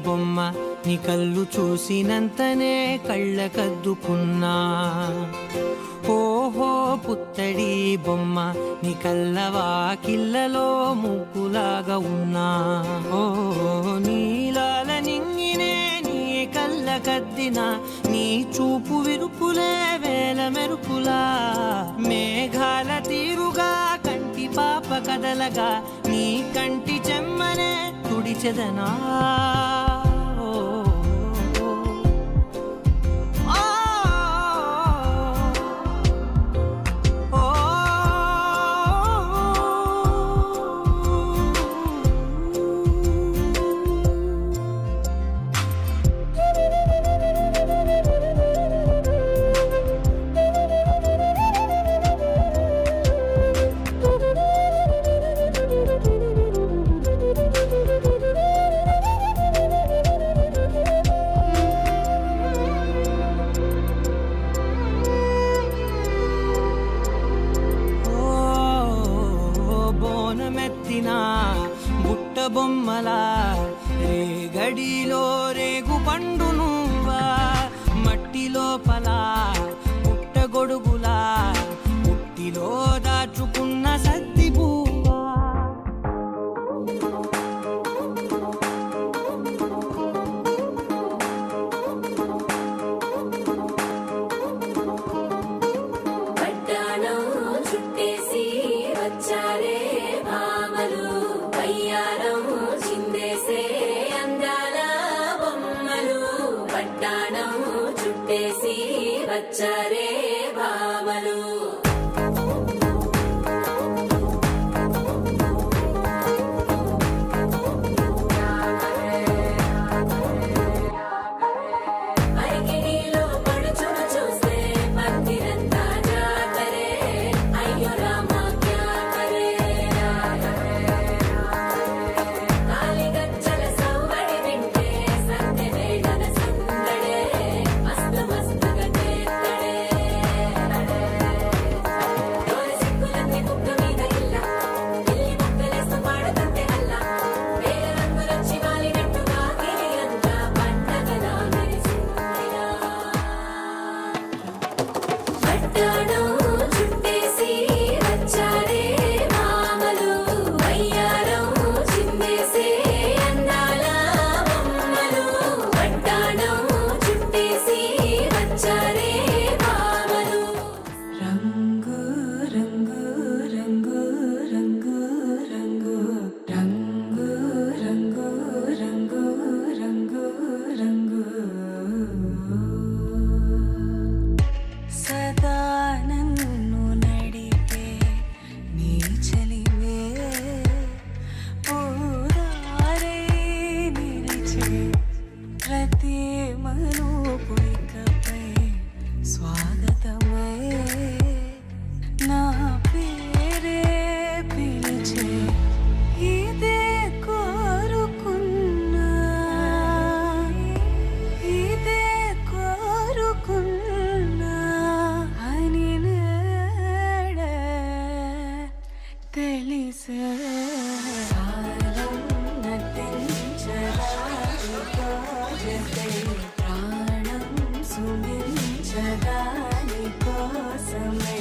బొమ్మ నీ కళ్ళు చూసినంతనే కళ్ళకద్దుకున్నా. ఓహో పుత్తడి బొమ్మ నీ కళ్ళవాకిళ్ళలో ముగ్గులాగా ఉన్నా. ఓ నీలాల నింగినే నీ కళ్ళకద్దిన నీ చూపు విరుపులే వేల మెరుపులా. మేఘాల తీరుగా కంటి పాప కదలగా నీ కంటి చెమ్మనే తుడిచెదనా. బుట్ట బొమ్మలా రేగడిలో రేగు పండు నువ్వా. మట్టి లోపల పుట్ట గొడుగులా పుట్టిలో దాచుకున్న సద్ది పువ్వా. చుట్టేసి వచ్చారే భామలు, వయ్యారం చిందేసే అందాల బొమ్మలు. పట్టాణం చుట్టేసి వచ్చారే భామలు. అరికిడిలో పడుచును చూస్తే పత్తిరంతా జాతరే. అయ్యో రామ క్యా కరే. కాలిగజ్జల సవ్వడి వింటే సందె వేళన సందడే. మస్తు మస్తుగా చేత్తడే. డోలి సిక్కులన్నీ బుగ్గ మీద ఇల్ల పిల్లి ముక్కలేస్తూ పాడుతుంటే అల్లా. వేల రంగులొచ్చి వాలినట్టుగా గిరి అంతా పండగలా మెరిసిందిరా. పట్టాణం చుట్టేసి వచ్చారే భామలు, వయ్యారం చిందేసే అందాల బొమ్మలు. పట్టాణం చుట్టేసి వచ్చారే భామలు. రంగు రంగు రంగు రంగు రంగు రంగు రంగు రంగు రంగు రంగు. సదా నన్ను నడిపే నీ చలివే పూదారై నిలిచే ప్రతి మలుపు ఇకపై స్వాగతమై నా పేరే పిలిచే. ఇదే కోరుకున్నా, ఇదే కోరుకున్నా అని నేడే తెలిసే. కాలం నటించరానితో జతే ప్రాణం సుమించదాని కోసమే.